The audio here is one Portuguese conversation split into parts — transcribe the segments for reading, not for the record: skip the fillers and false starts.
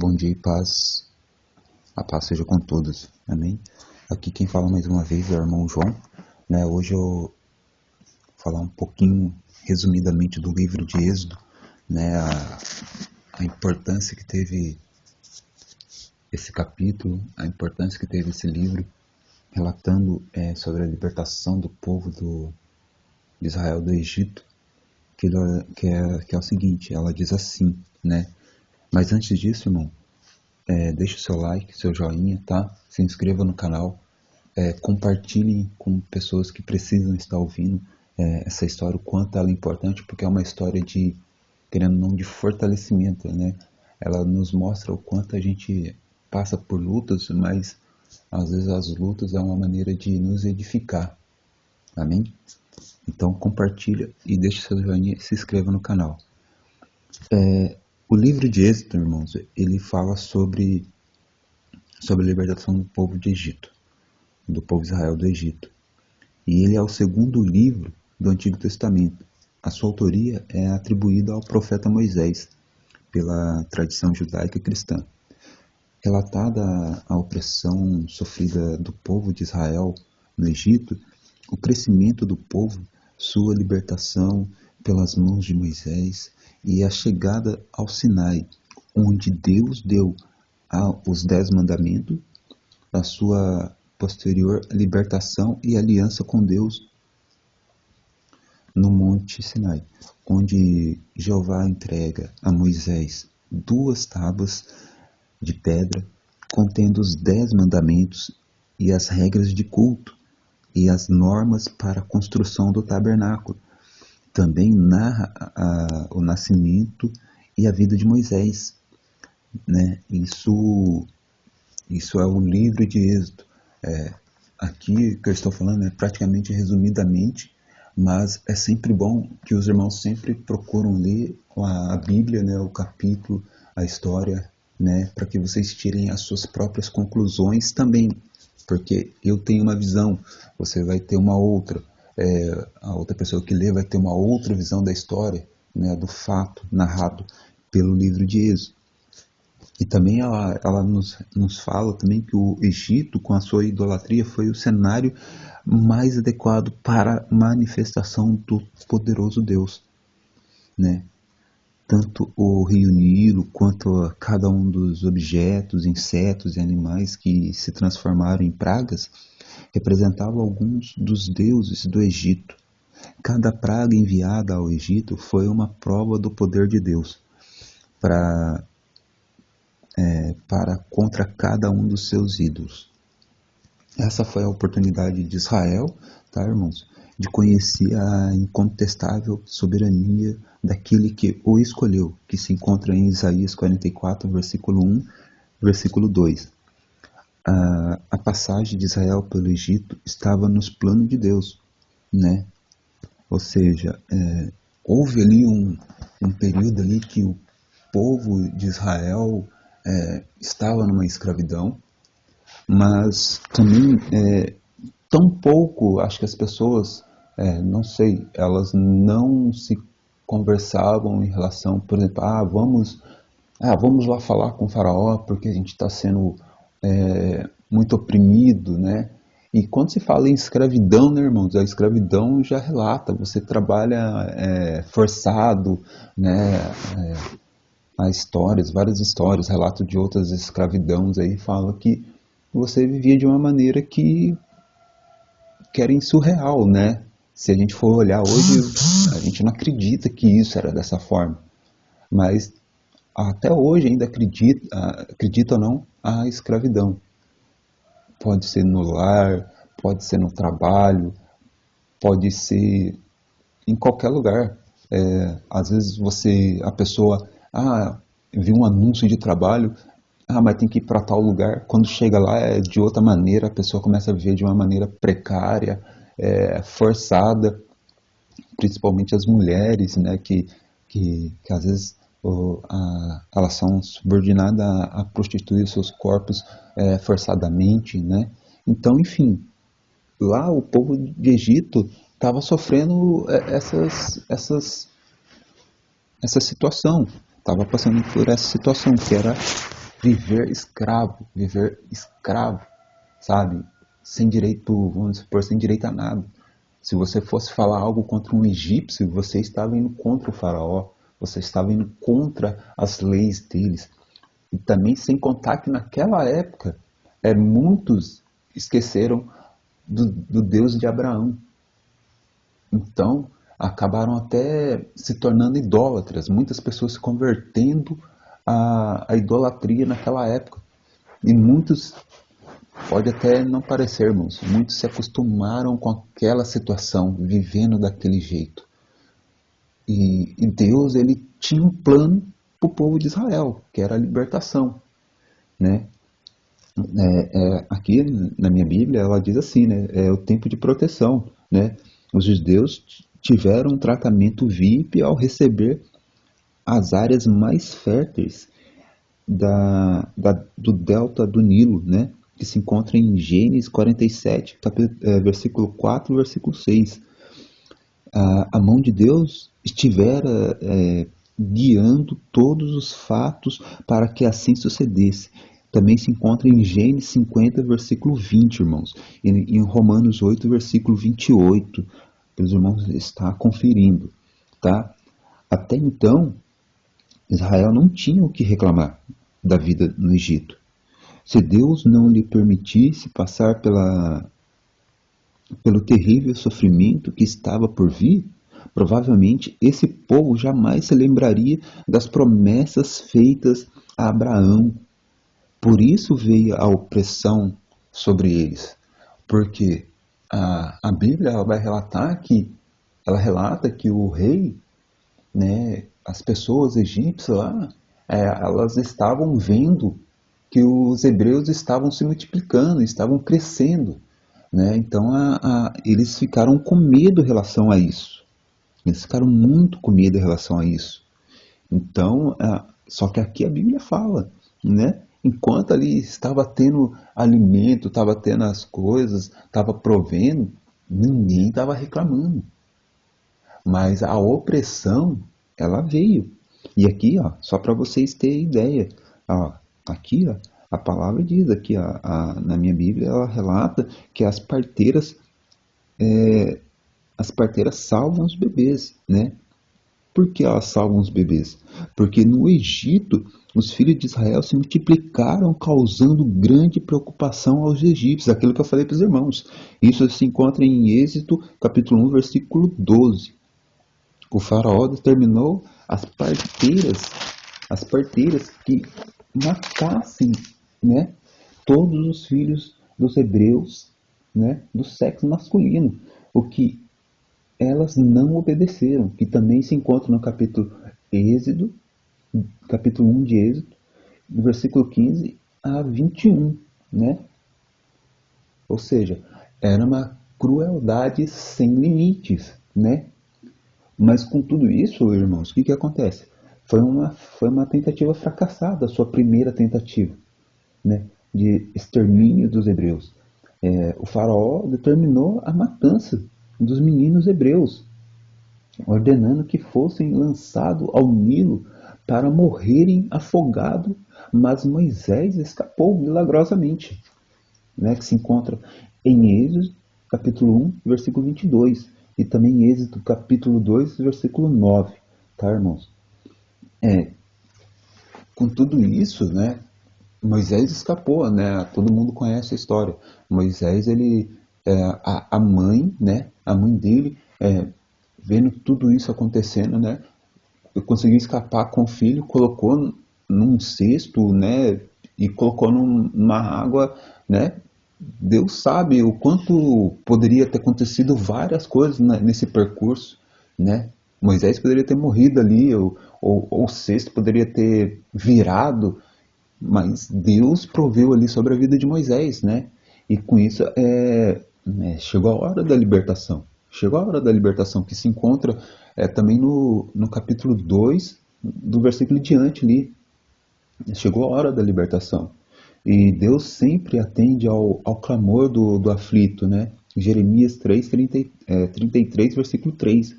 Bom dia e paz. A paz seja com todos. Amém? Aqui quem fala mais uma vez é o irmão João. Hoje eu vou falar um pouquinho, resumidamente, do livro de Êxodo, a importância que teve esse capítulo, a importância que teve esse livro, relatando sobre a libertação do povo de Israel do Egito, que é o seguinte, ela diz assim, Mas antes disso, irmão, deixe o seu like, seu joinha, tá? Se inscreva no canal, compartilhem com pessoas que precisam estar ouvindo essa história, o quanto ela é importante, porque é uma história de, querendo ou não, de fortalecimento, Ela nos mostra o quanto a gente passa por lutas, mas às vezes as lutas é uma maneira de nos edificar, amém? Então compartilha e deixe seu joinha e se inscreva no canal. O livro de Êxodo, irmãos, ele fala sobre a libertação do povo de Egito, do povo de Israel do Egito. E ele é o segundo livro do Antigo Testamento. A sua autoria é atribuída ao profeta Moisés, pela tradição judaica cristã. Relatada a opressão sofrida do povo de Israel no Egito, o crescimento do povo, sua libertação pelas mãos de Moisés e a chegada ao Sinai, onde Deus deu os 10 mandamentos, a sua posterior libertação e aliança com Deus no Monte Sinai, onde Jeová entrega a Moisés 2 tábuas de pedra contendo os 10 mandamentos e as regras de culto e as normas para a construção do tabernáculo. Também narra o nascimento e a vida de Moisés, Isso é o livro de Êxodo. Aqui que eu estou falando é praticamente resumidamente, mas é sempre bom que os irmãos sempre procuram ler a Bíblia, o capítulo, a história, para que vocês tirem as suas próprias conclusões também, porque eu tenho uma visão, você vai ter uma outra, a outra pessoa que lê vai ter uma outra visão da história, do fato narrado pelo livro de Êxodo. E também ela nos fala também que o Egito, com a sua idolatria, foi o cenário mais adequado para a manifestação do poderoso Deus, Tanto o rio Nilo, quanto cada um dos objetos, insetos e animais que se transformaram em pragas, representavam alguns dos deuses do Egito. Cada praga enviada ao Egito foi uma prova do poder de Deus para contra cada um dos seus ídolos. Essa foi a oportunidade de Israel, tá, irmãos, de conhecer a incontestável soberania daquele que o escolheu, que se encontra em Isaías 44, versículo 1, versículo 2. A passagem de Israel pelo Egito estava nos planos de Deus, Ou seja, houve ali um período ali que o povo de Israel estava numa escravidão, mas também tão pouco, acho que as pessoas, não sei, elas não se conversavam em relação, por exemplo, vamos lá falar com o faraó porque a gente está sendo muito oprimido, E quando se fala em escravidão, irmãos, a escravidão já relata, você trabalha forçado, Há histórias, várias histórias, relatos de outras escravidões aí, falam que você vivia de uma maneira que era surreal, Se a gente for olhar hoje, a gente não acredita que isso era dessa forma. Mas até hoje ainda acredita ou não, a escravidão. Pode ser no lar, pode ser no trabalho, pode ser em qualquer lugar. Às vezes a pessoa viu um anúncio de trabalho, mas tem que ir para tal lugar. Quando chega lá é de outra maneira, a pessoa começa a viver de uma maneira precária, forçada, principalmente as mulheres, que às vezes elas são subordinadas a prostituir seus corpos forçadamente, Então, enfim, lá o povo de Egito estava sofrendo essa situação, estava passando por essa situação, que era viver escravo, sabe? Sem direito, vamos supor, sem direito a nada. Se você fosse falar algo contra um egípcio, você estava indo contra o faraó, você estava indo contra as leis deles. E também sem contar que naquela época, muitos esqueceram do Deus de Abraão. Então, acabaram até se tornando idólatras. Muitas pessoas se convertendo à idolatria naquela época. E muitos, pode até não parecer, irmãos, muitos se acostumaram com aquela situação, vivendo daquele jeito. E Deus, ele tinha um plano para o povo de Israel, que era a libertação, né? Aqui na minha Bíblia ela diz assim, né? É o tempo de proteção, né? Os judeus tiveram um tratamento VIP ao receber as áreas mais férteis do delta do Nilo, né? Que se encontra em Gênesis 47, versículo 4 e versículo 6. A mão de Deus estivera guiando todos os fatos para que assim sucedesse. Também se encontra em Gênesis 50, versículo 20, irmãos. E em Romanos 8, versículo 28. Para os irmãos estar conferindo, tá? Até então, Israel não tinha o que reclamar da vida no Egito. Se Deus não lhe permitisse passar pelo terrível sofrimento que estava por vir, provavelmente esse povo jamais se lembraria das promessas feitas a Abraão. Por isso veio a opressão sobre eles. Porque a Bíblia ela vai relatar ela relata que o rei, né, as pessoas egípcias lá, elas estavam vendo que os hebreus estavam se multiplicando, estavam crescendo, né? Então eles ficaram com medo em relação a isso. Eles ficaram muito com medo em relação a isso. Então, só que aqui a Bíblia fala, né? Enquanto ali estava tendo alimento, estava tendo as coisas, estava provendo, ninguém estava reclamando. Mas a opressão, ela veio. E aqui, ó, só para vocês terem ideia, ó, aqui, ó, a palavra diz aqui, ó, na minha Bíblia, ela relata que as parteiras salvam os bebês, né? Por que elas salvam os bebês? Porque no Egito, os filhos de Israel se multiplicaram, causando grande preocupação aos egípcios. Aquilo que eu falei para os irmãos. Isso se encontra em Êxodo, capítulo 1, versículo 12. O faraó determinou as parteiras que matassem, né, todos os filhos dos hebreus, né, do sexo masculino. O que elas não obedeceram, que também se encontra no capítulo 1 de Êxodo, do versículo 15 a 21, né? Ou seja, era uma crueldade sem limites, né? Mas com tudo isso, irmãos, o que acontece? Foi uma tentativa fracassada, a sua primeira tentativa, né, de extermínio dos hebreus. O faraó determinou a matança dos meninos hebreus, ordenando que fossem lançados ao Nilo para morrerem afogados, mas Moisés escapou milagrosamente, né, que se encontra em Êxodo, capítulo 1, versículo 22, e também em Êxodo, capítulo 2, versículo 9, tá, irmãos? Com tudo isso, né, Moisés escapou, né? Todo mundo conhece a história. Moisés, ele, a mãe, né? A mãe dele, vendo tudo isso acontecendo, né? Conseguiu escapar com o filho, colocou num cesto, né? E colocou numa água, né? Deus sabe o quanto poderia ter acontecido várias coisas nesse percurso, né? Moisés poderia ter morrido ali, ou o cesto poderia ter virado, mas Deus proveu ali sobre a vida de Moisés, né? E com isso chegou a hora da libertação. Chegou a hora da libertação, que se encontra também no capítulo 2, do versículo em diante ali. Chegou a hora da libertação. E Deus sempre atende ao clamor do aflito, né? Jeremias 33, versículo 3.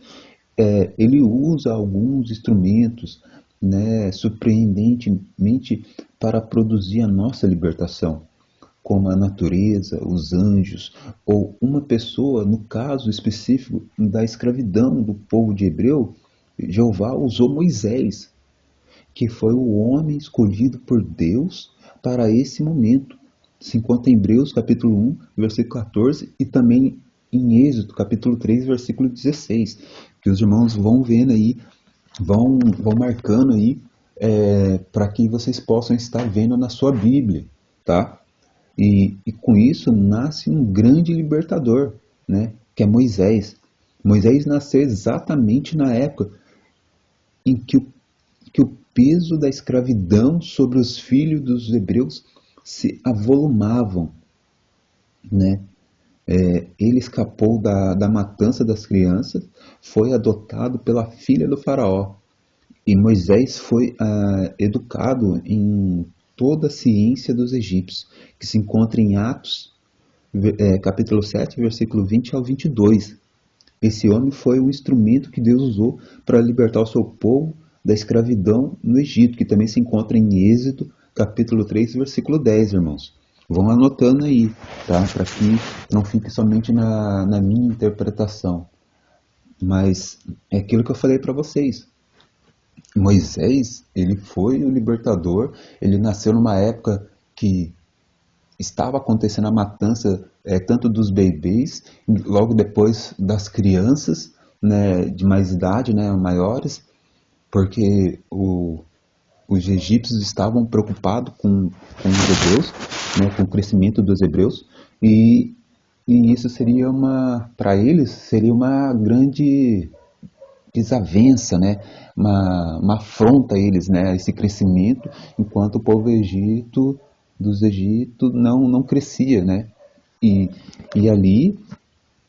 Ele usa alguns instrumentos né, surpreendentemente para produzir a nossa libertação, como a natureza, os anjos, ou uma pessoa, no caso específico da escravidão do povo de Hebreu, Jeová usou Moisés, que foi o homem escolhido por Deus para esse momento. Se encontra em Hebreus capítulo 1, versículo 14 e também em Êxodo capítulo 3, versículo 16, que os irmãos vão vendo aí, vão marcando aí, para que vocês possam estar vendo na sua Bíblia, tá? E com isso nasce um grande libertador, né? Que é Moisés. Moisés nasceu exatamente na época em que o peso da escravidão sobre os filhos dos hebreus se avolumavam, né? Ele escapou da matança das crianças, foi adotado pela filha do faraó. E Moisés foi educado em toda a ciência dos egípcios, que se encontra em Atos, capítulo 7, versículo 20 ao 22. Esse homem foi o instrumento que Deus usou para libertar o seu povo da escravidão no Egito, que também se encontra em Êxodo, capítulo 3, versículo 10, irmãos. Vão anotando aí, tá? Para que não fique somente na minha interpretação. Mas é aquilo que eu falei para vocês. Moisés, ele foi o libertador, ele nasceu numa época que estava acontecendo a matança, tanto dos bebês, logo depois das crianças, né, de mais idade, né, maiores, porque os egípcios estavam preocupados com os hebreus, né, com o crescimento dos hebreus, e, e isso seria para eles, seria uma grande desavença, né? Uma afronta a eles, né? Esse crescimento, enquanto o povo Egito, dos Egito não crescia, né? E, e ali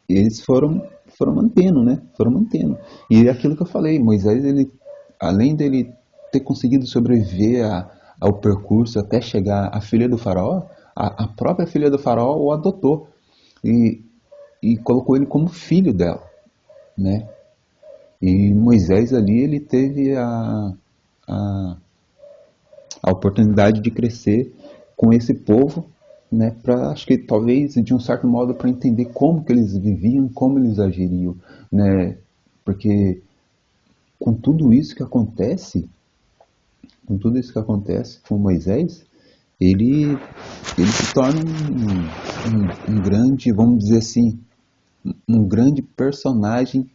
eles foram mantendo, né? Foram mantendo. E é aquilo que eu falei, Moisés, ele, além dele ter conseguido sobreviver ao percurso até chegar à filha do faraó, a própria filha do faraó o adotou e, e colocou ele como filho dela, né? E Moisés ali, ele teve a, a oportunidade de crescer com esse povo, né, para, acho que talvez de um certo modo, para entender como que eles viviam, como eles agiriam, né, porque com tudo isso que acontece, com tudo isso que acontece com Moisés, ele, ele se torna um grande, vamos dizer assim, um grande personagem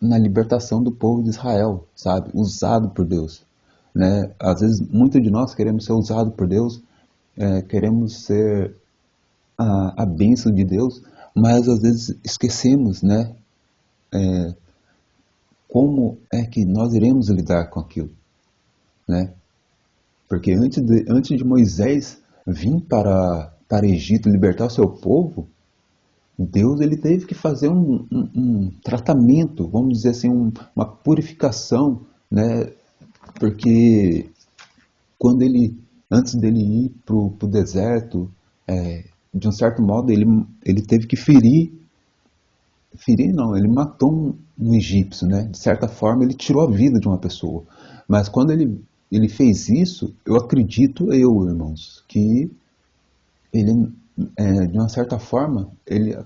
na libertação do povo de Israel, sabe? Usado por Deus, né? Às vezes, muitos de nós queremos ser usados por Deus, queremos ser a bênção de Deus, mas às vezes esquecemos, né? Como é que nós iremos lidar com aquilo, né? Porque antes de Moisés vir para Egito libertar o seu povo, Deus ele teve que fazer um tratamento, vamos dizer assim, uma purificação, né? Porque quando antes dele ir para o deserto, de um certo modo ele teve que ferir não, ele matou um egípcio, né? De certa forma ele tirou a vida de uma pessoa. Mas quando ele fez isso, eu acredito, irmãos, que ele, de uma certa forma,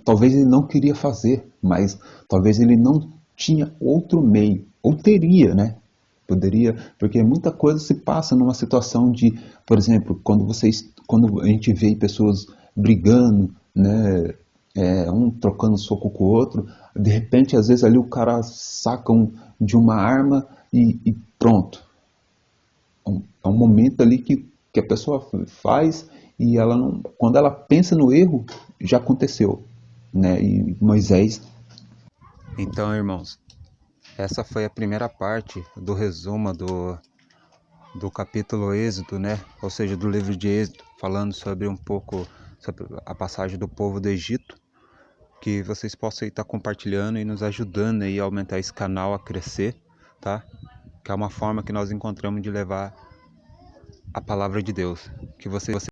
talvez ele não queria fazer, mas talvez ele não tinha outro meio, ou teria, né? Poderia, porque muita coisa se passa numa situação de, por exemplo, quando a gente vê pessoas brigando, né, um trocando soco com o outro, de repente, às vezes ali o cara saca de uma arma e pronto. É um momento ali que a pessoa faz e ela não, quando ela pensa no erro, já aconteceu, né? E Moisés. Então, irmãos, essa foi a primeira parte do resumo do capítulo Êxodo, né? Ou seja, do livro de Êxodo, falando sobre um pouco sobre a passagem do povo do Egito, que vocês possam estar compartilhando e nos ajudando aí a aumentar esse canal a crescer, tá? Que é uma forma que nós encontramos de levar a palavra de Deus, que vocês